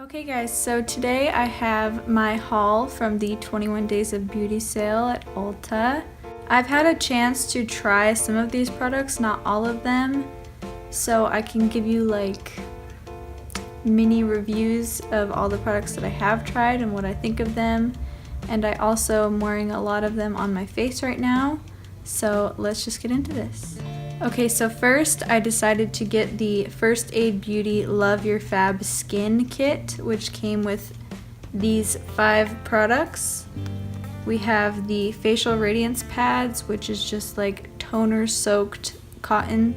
Okay guys, so today I have my haul from the 21 Days of Beauty sale at Ulta. I've had a chance to try some of these products, not all of them, so I can give you like mini reviews of all the products that I have tried and what I think of them. And I also am wearing a lot of them on my face right now, so let's just get into this. Okay, so first I decided to get the First Aid Beauty Love Your Fab Skin Kit, which came with these 5 products. We have the Facial Radiance Pads, which is just like toner soaked cotton.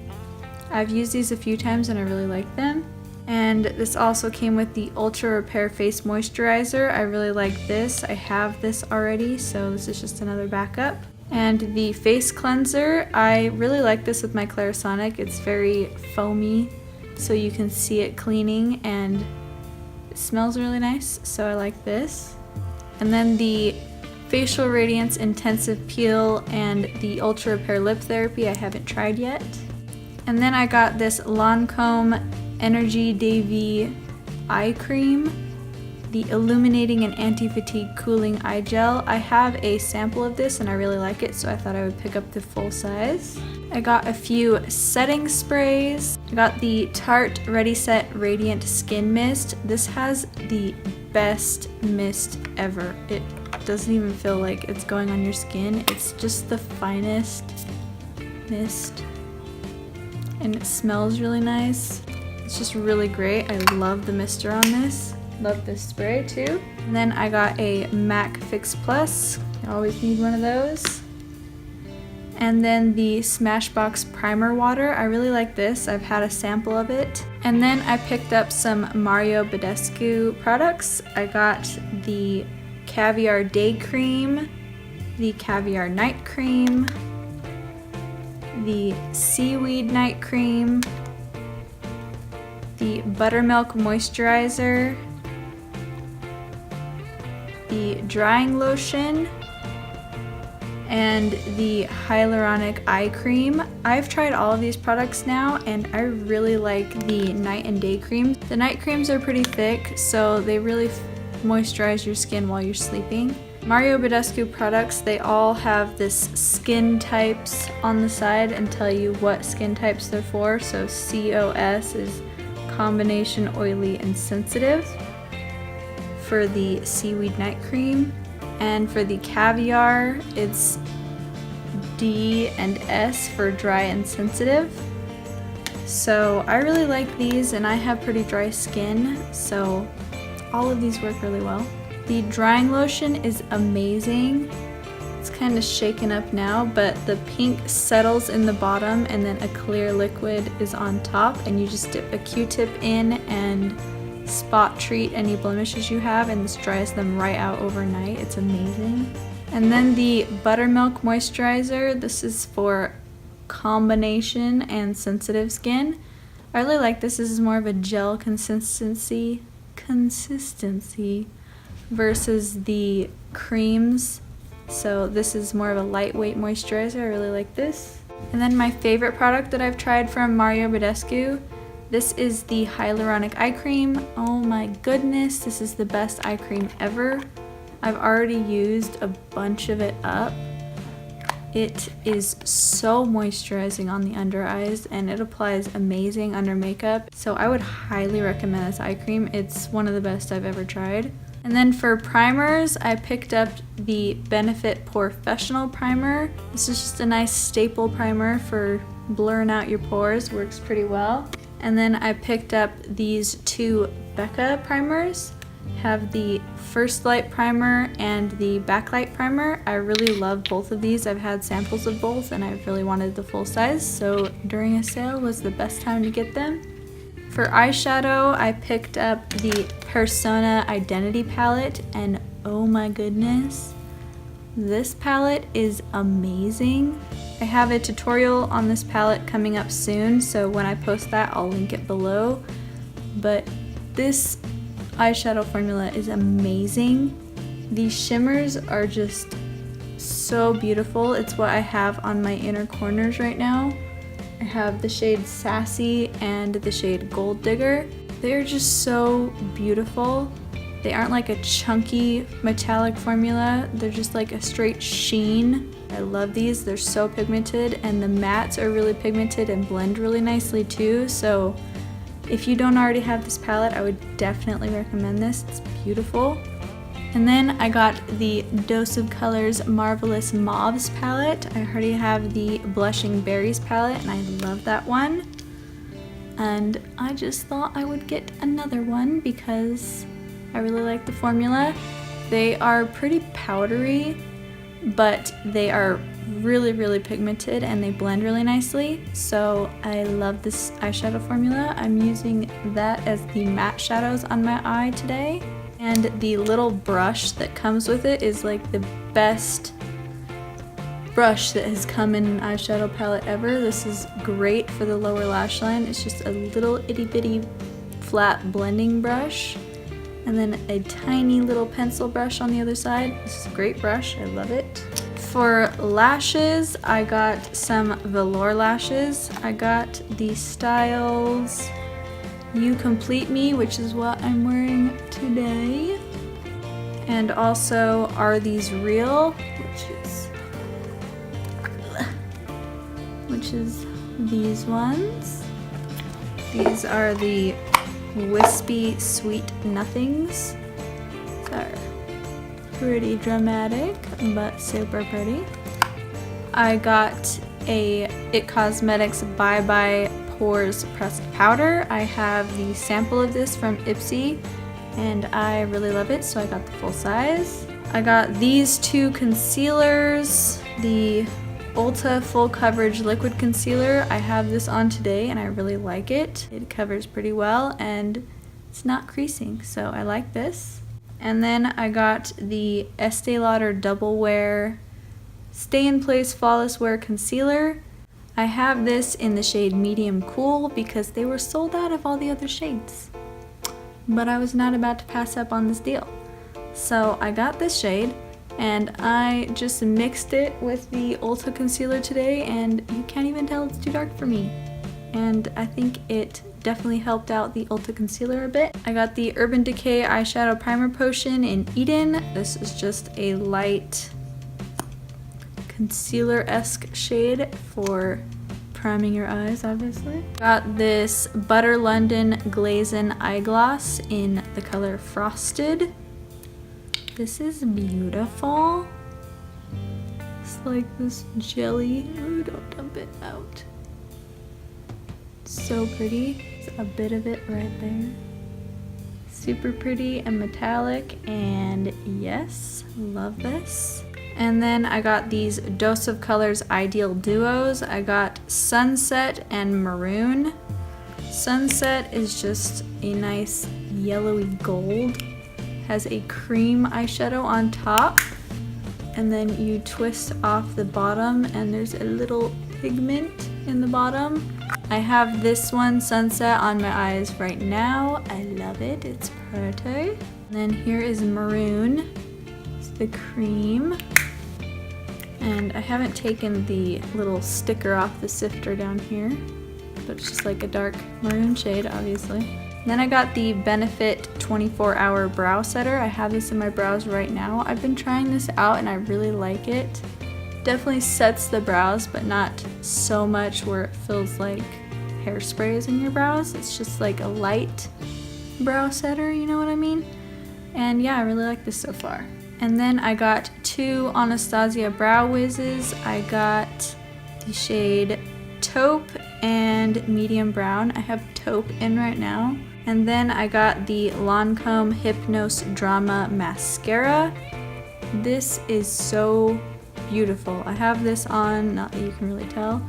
I've used these a few times and I really like them. And this also came with the Ultra Repair Face Moisturizer. I really like this. I have this already, so this is just another backup. And the face cleanser, I really like this with my Clarisonic. It's very foamy, so you can see it cleaning, and it smells really nice, so I like this. And then the Facial Radiance Intensive Peel and the Ultra Repair Lip Therapy I haven't tried yet. And then I got this Lancôme Énergie De Vie Eye Cream, the Illuminating and Anti-Fatigue Cooling Eye Gel. I have a sample of this and I really like it, so I thought I would pick up the full size. I got a few setting sprays. I got the Tarte Ready Set Radiant Skin Mist. This has the best mist ever. It doesn't even feel like it's going on your skin. It's just the finest mist and it smells really nice. It's just really great. I love the mister on this. Love this spray too. And then I got a MAC Fix Plus. I always need one of those. And then the Smashbox Primer Water. I really like this. I've had a sample of it. And then I picked up some Badescu products. I got the Caviar Day Cream, the Caviar Night Cream, the Seaweed Night Cream, the Buttermilk Moisturizer, the Drying Lotion, and the Hyaluronic Eye Cream. I've tried all of these products now and I really like the night and day creams. The night creams are pretty thick, so they really moisturize your skin while you're sleeping. Badescu products, they all have this skin types on the side and tell you what skin types they're for. So COS is combination oily and sensitive for the Seaweed Night Cream, and for the Caviar it's D and S for dry and sensitive. So I really like these and I have pretty dry skin, so all of these work really well. The Drying Lotion is amazing. It's kind of shaken up now, but the pink settles in the bottom and then a clear liquid is on top, and you just dip a Q-tip in and spot treat any blemishes you have, and this dries them right out overnight. It's amazing. And then the Buttermilk Moisturizer. This is for combination and sensitive skin. I really like this. This is more of a gel consistency versus the creams. So this is more of a lightweight moisturizer. I really like this. And then my favorite product that I've tried from Badescu. This is the Hyaluronic Eye Cream. Oh my goodness, this is the best eye cream ever. I've already used a bunch of it up. It is so moisturizing on the under eyes and it applies amazing under makeup. So I would highly recommend this eye cream. It's one of the best I've ever tried. And then for primers, I picked up the Benefit POREFessional primer. This is just a nice staple primer for blurring out your pores. Works pretty well. And then I picked up these 2 Becca primers. Have the First Light primer and the Backlight primer. I really love both of these. I've had samples of both and I really wanted the full size, so during a sale was the best time to get them. For eyeshadow, I picked up the Persona Identity palette, and oh my goodness, this palette is amazing. I have a tutorial on this palette coming up soon, so when I post that, I'll link it below. But this eyeshadow formula is amazing. These shimmers are just so beautiful. It's what I have on my inner corners right now. I have the shade Sassy and the shade Gold Digger. They're just so beautiful. They aren't like a chunky metallic formula. They're just like a straight sheen. I love these. They're so pigmented, and the mattes are really pigmented and blend really nicely too. So if you don't already have this palette, I would definitely recommend this. It's beautiful. And then I got the Dose of Colors Marvelous Mauves palette. I already have the Blushing Berries palette, and I love that one. And I just thought I would get another one because I really like the formula. They are pretty powdery, but they are really, really pigmented and they blend really nicely. So I love this eyeshadow formula. I'm using that as the matte shadows on my eye today. And the little brush that comes with it is like the best brush that has come in an eyeshadow palette ever. This is great for the lower lash line. It's just a little itty bitty flat blending brush. And then a tiny little pencil brush on the other side. This is a great brush, I love it. For lashes, I got some velour lashes. I got the styles You Complete Me, which is what I'm wearing today. And also Are These Real, which is these ones. These are the Wispy Sweet Nothings. They're pretty dramatic, but super pretty. I got a It Cosmetics Bye Bye Pores Pressed Powder. I have the sample of this from Ipsy, and I really love it, so I got the full size. I got these two concealers, the Ulta Full Coverage Liquid Concealer. I have this on today and I really like it. It covers pretty well and it's not creasing, so I like this. And then I got the Estee Lauder Double Wear Stay in Place Flawless Wear Concealer. I have this in the shade Medium Cool because they were sold out of all the other shades. But I was not about to pass up on this deal. So I got this shade, and I just mixed it with the Ulta concealer today, and you can't even tell it's too dark for me. And I think it definitely helped out the Ulta concealer a bit. I got the Urban Decay Eyeshadow Primer Potion in Eden. This is just a light concealer-esque shade for priming your eyes, obviously. Got this Butter London Glazin Eye Gloss in the color Frosted. This is beautiful. It's like this jelly. Ooh, don't dump it out. So pretty. There's a bit of it right there. Super pretty and metallic, and yes, love this. And then I got these Dose of Colors Ideal Duos. I got Sunset and Maroon. Sunset is just a nice yellowy gold. Has a cream eyeshadow on top, and then you twist off the bottom and there's a little pigment in the bottom. I have this one, Sunset, on my eyes right now. I love it, it's pretty. And then here is Maroon. It's the cream. And I haven't taken the little sticker off the sifter down here, but it's just like a dark maroon shade, obviously. Then I got the Benefit 24-Hour Brow Setter. I have this in my brows right now. I've been trying this out and I really like it. Definitely sets the brows, but not so much where it feels like hairspray is in your brows. It's just like a light brow setter, you know what I mean? And yeah, I really like this so far. And then I got two Anastasia Brow Wizzes. I got the shade Taupe and Medium Brown. I have Taupe in right now. And then I got the Lancôme Hypnose Drama Mascara. This is so beautiful. I have this on, not that you can really tell,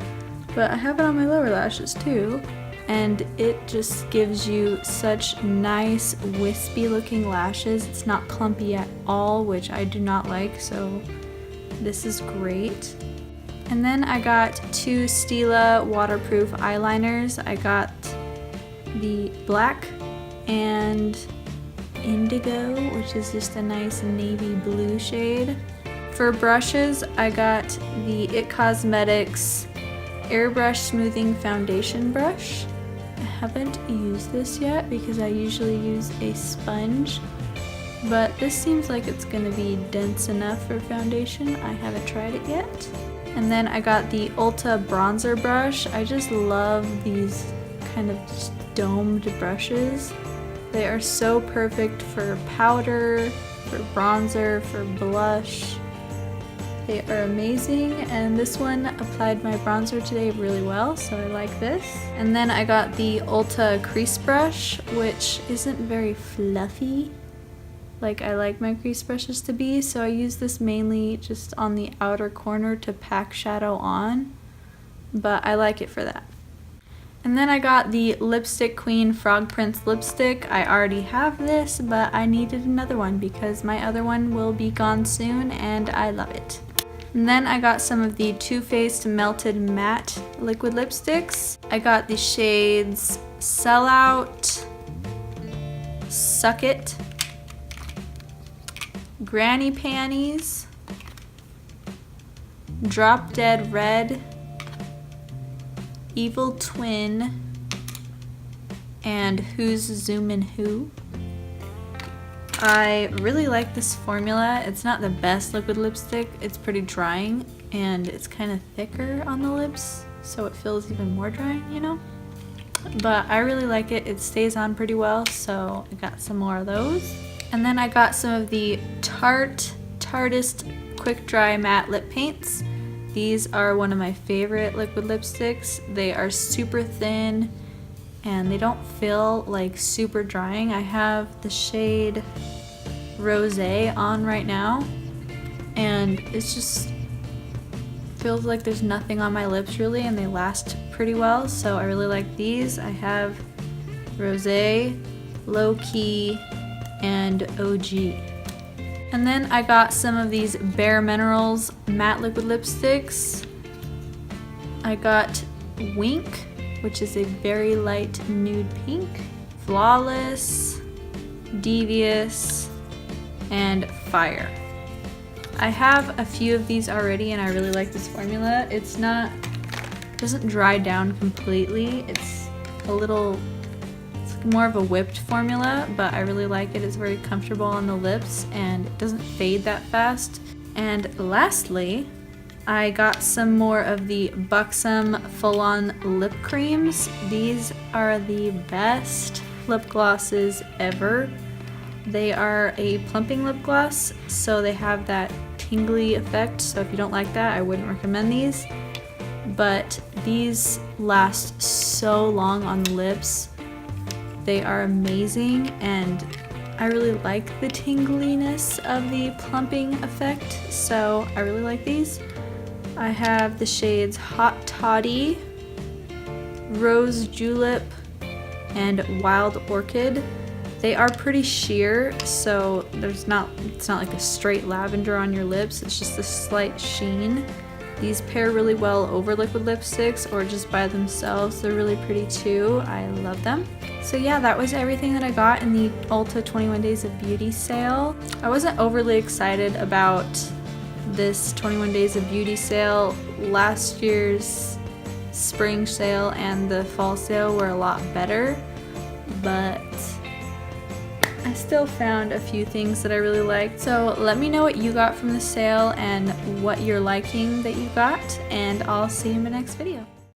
but I have it on my lower lashes too. And it just gives you such nice wispy looking lashes. It's not clumpy at all, which I do not like, so this is great. And then I got two Stila waterproof eyeliners. I got the black and indigo, which is just a nice navy blue shade. For brushes, I got the It Cosmetics Airbrush Smoothing Foundation Brush. haven't used this yet because I usually use a sponge, but this seems like it's going to be dense enough for foundation. I haven't tried it yet. And then I got the Ulta bronzer brush. I just love these kind of just domed brushes. They are so perfect for powder, for bronzer, for blush. They are amazing, and this one applied my bronzer today really well, so I like this. And then I got the Ulta crease brush, which isn't very fluffy like I like my crease brushes to be, so I use this mainly just on the outer corner to pack shadow on, but I like it for that. And then I got the Lipstick Queen Frog Prince lipstick. I already have this, but I needed another one because my other one will be gone soon and I love it. And then I got some of the Too Faced Melted Matte liquid lipsticks. I got the shades Sellout, Suck It, Granny Panties, Drop Dead Red, Evil Twin, and Who's Zoomin' Who. I really like this formula. It's not the best liquid lipstick. It's pretty drying and it's kind of thicker on the lips, so it feels even more drying, you know? But I really like it. It stays on pretty well, so I got some more of those. And then I got some of the Tarteist Quick Dry Matte Lip Paints. These are one of my favorite liquid lipsticks. They are super thin and they don't feel like super drying. I have the shade Rosé on right now and it's just feels like there's nothing on my lips really, and they last pretty well, so I really like these. I have Rosé, Low Key, and OG. And then I got some of these Bare Minerals matte liquid lipsticks. I got Wink, which is a very light nude pink, Flawless, Devious, and Fire. I have a few of these already and I really like this formula. It doesn't dry down completely. It's more of a whipped formula, but I really like it. It's very comfortable on the lips and it doesn't fade that fast. And lastly, I got some more of the Buxom Full-On Lip Creams. These are the best lip glosses ever. They are a plumping lip gloss, so they have that tingly effect, so if you don't like that, I wouldn't recommend these. But these last so long on the lips. They are amazing, and I really like the tingliness of the plumping effect, so I really like these. I have the shades Hot Toddy, Rose Julep, and Wild Orchid. They are pretty sheer, so it's not like a straight lavender on your lips, it's just a slight sheen. These pair really well over liquid lipsticks or just by themselves. They're really pretty too. I love them. So yeah, that was everything that I got in the Ulta 21 Days of Beauty sale. I wasn't overly excited about this 21 Days of Beauty sale. Last year's spring sale and the fall sale were a lot better, but I still found a few things that I really liked. So let me know what you got from the sale and what you're liking that you got, and I'll see you in my next video.